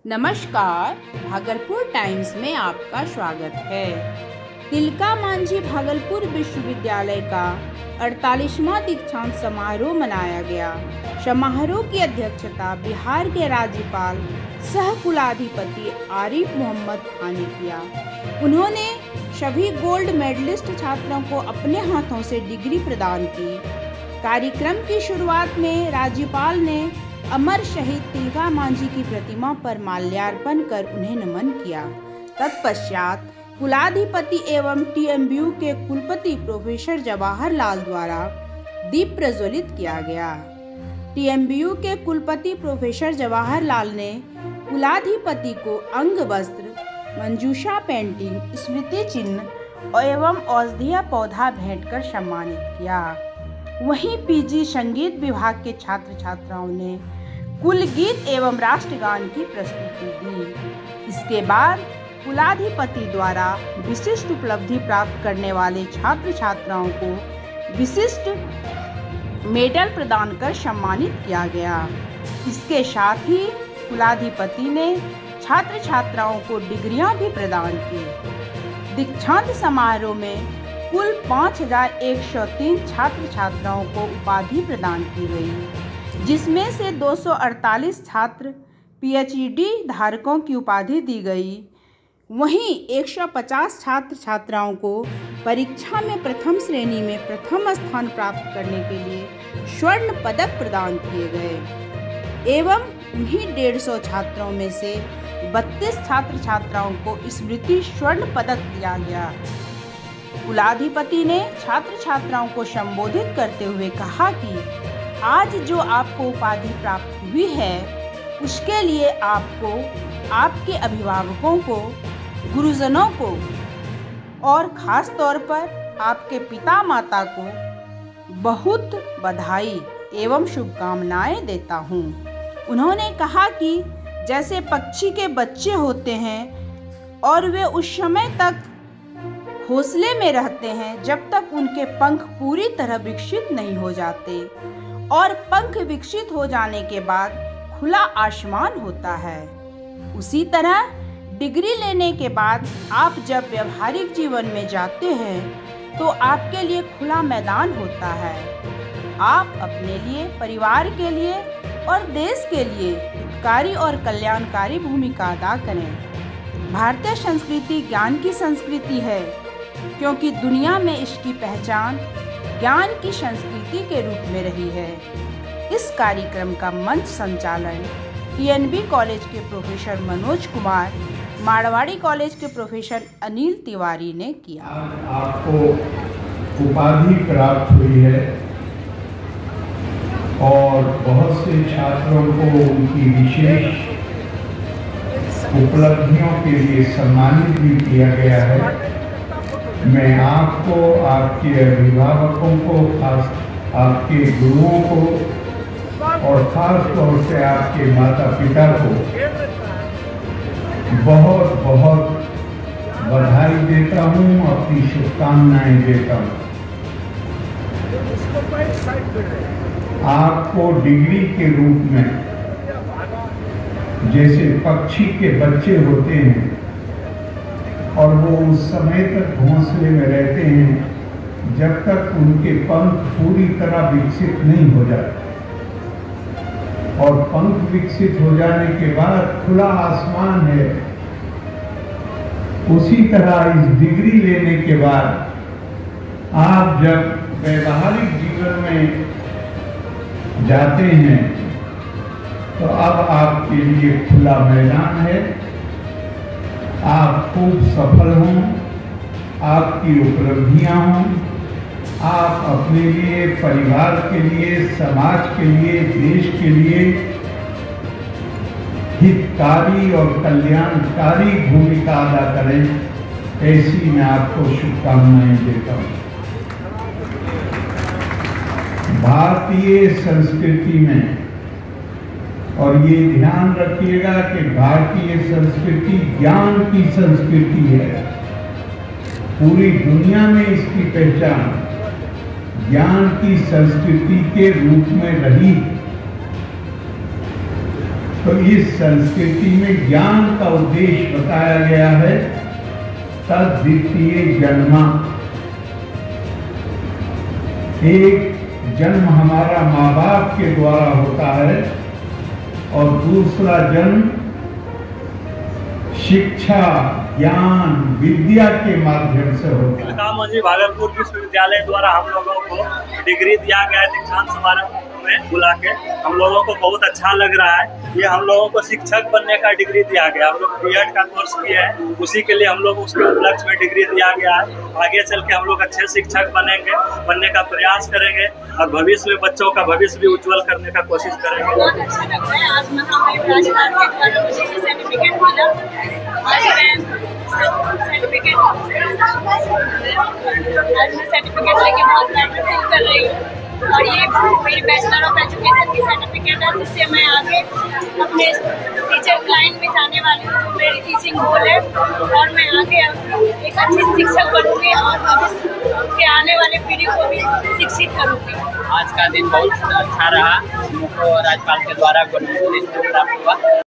नमस्कार, भागलपुर टाइम्स में आपका स्वागत है। तिलका मांझी भागलपुर विश्वविद्यालय का 48वां दीक्षांत समारोह मनाया गया। समारोह की अध्यक्षता बिहार के राज्यपाल सह कुलाधिपति आरिफ मोहम्मद खान ने किया। उन्होंने सभी गोल्ड मेडलिस्ट छात्रों को अपने हाथों से डिग्री प्रदान की। कार्यक्रम की शुरुआत में राज्यपाल ने अमर शहीद तिलका मांझी की प्रतिमा पर माल्यार्पण कर उन्हें नमन किया। तत्पश्चात कुलाधिपति एवं टीएमबीयू के कुलपति प्रोफेसर जवाहरलाल द्वारा दीप प्रज्वलित किया गया। टीएमबीयू के कुलपति प्रोफेसर जवाहरलाल ने कुलाधिपति को अंग वस्त्र, मंजूषा पेंटिंग, स्मृति चिन्ह एवं औषधीय पौधा भेंट कर सम्मानित किया। वहीं पीजी संगीत विभाग के छात्र छात्राओं ने कुल गीत एवं राष्ट्रगान की प्रस्तुति दी। इसके बाद कुलाधिपति द्वारा विशिष्ट उपलब्धि प्राप्त करने वाले छात्र छात्राओं को विशिष्ट मेडल प्रदान कर सम्मानित किया गया। इसके साथ ही कुलाधिपति ने छात्र छात्राओं को डिग्रियां भी प्रदान की। दीक्षांत समारोह में कुल 5103 छात्र छात्राओं को उपाधि प्रदान की गई, जिसमें से 248 छात्र पीएचडी धारकों की उपाधि दी गई। वहीं 150 छात्र छात्राओं को परीक्षा में प्रथम श्रेणी में प्रथम स्थान प्राप्त करने के लिए स्वर्ण पदक प्रदान किए गए एवं उन्हीं 150 छात्रों में से 32 छात्र छात्राओं को स्मृति स्वर्ण पदक दिया गया। कुलाधिपति ने छात्र छात्राओं को संबोधित करते हुए कहा कि आज जो आपको उपाधि प्राप्त हुई है, उसके लिए आपको, आपके अभिभावकों को, गुरुजनों को और खास तौर पर आपके पिता माता को बहुत बधाई एवं शुभकामनाएं देता हूं। उन्होंने कहा कि जैसे पक्षी के बच्चे होते हैं और वे उस समय तक घोंसले में रहते हैं जब तक उनके पंख पूरी तरह विकसित नहीं हो जाते, और पंख विकसित हो जाने के बाद खुला आसमान होता है। उसी तरह डिग्री लेने के बाद आप जब व्यवहारिक जीवन में जाते हैं तो आपके लिए खुला मैदान होता है। आप अपने लिए, परिवार के लिए और देश के लिए हितकारी और कल्याणकारी भूमिका अदा करें। भारतीय संस्कृति ज्ञान की संस्कृति है, क्योंकि दुनिया में इसकी पहचान ज्ञान की संस्कृति के रूप में रही है। इस कार्यक्रम का मंच संचालन टीएनबी कॉलेज के प्रोफेसर मनोज कुमार, मारवाड़ी कॉलेज के प्रोफेसर अनिल तिवारी ने किया। आपको उपाधि प्राप्त हुई है और बहुत से छात्रों को उनकी विशेष उपलब्धियों के लिए सम्मानित भी किया गया है। मैं आपको, आपके अभिभावकों को, खास आपके गुरुओं को और खास तौर से आपके माता पिता को बहुत बहुत बधाई देता हूँ, अपनी शुभकामनाएं देता हूँ। आपको डिग्री के रूप में, जैसे पक्षी के बच्चे होते हैं और वो उस समय तक घोंसले में रहते हैं जब तक उनके पंख पूरी तरह विकसित नहीं हो जाते, और पंख विकसित हो जाने के बाद खुला आसमान है। उसी तरह इस डिग्री लेने के बाद आप जब व्यवहारिक जीवन में जाते हैं तो अब आपके लिए खुला मैदान है। आप खूब सफल हों, आपकी उपलब्धियां हों, आप अपने लिए, परिवार के लिए, समाज के लिए, देश के लिए हितकारी और कल्याणकारी भूमिका अदा करें, ऐसी मैं आपको शुभकामनाएं देता हूँ। भारतीय संस्कृति में, और ये ध्यान रखिएगा कि भारतीय संस्कृति ज्ञान की संस्कृति है। पूरी दुनिया में इसकी पहचान ज्ञान की संस्कृति के रूप में रही। तो इस संस्कृति में ज्ञान का उद्देश्य बताया गया है। तद्वितीय जन्म, एक जन्म हमारा माँ बाप के द्वारा होता है और दूसरा जन्म शिक्षा, ज्ञान, विद्या के माध्यम से होता है। तिलका मांझी भागलपुर विश्वविद्यालय द्वारा हम लोगों को डिग्री दिया गया है दीक्षांत समारोह में बुला के। हम लोगों को बहुत अच्छा लग रहा है। ये हम लोगों को शिक्षक बनने का डिग्री दिया गया। हम लोग बीएड का कोर्स किए हैं, उसी के लिए हम लोग उसके उपलक्ष्य में डिग्री दिया गया है। आगे चल के हम लोग अच्छे शिक्षक बनने का प्रयास करेंगे और भविष्य में बच्चों का भविष्य भी उज्जवल करने का कोशिश करेंगे। बहुत अच्छा लग रहा है। आज महामहिम राजपाल के द्वारा मुझे सर्टिफिकेट मिला। आज मैं सर्टिफिकेट लेके बहुत प्राउड फील कर रही हूँ। और ये मेरी बैचलर ऑफ एजुकेशन की सर्टिफिकेट है, जिससे मैं आगे अपने टीचर लाइन में जाने वाली हूँ। मेरी टीचिंग गोल है और मैं आगे एक अच्छी शिक्षक बनूंगी और भविष्य के आने वाले पीढ़ी को भी शिक्षित करूंगी। आज का दिन बहुत अच्छा रहा। हमको राज्यपाल के द्वारा प्राप्त हुआ।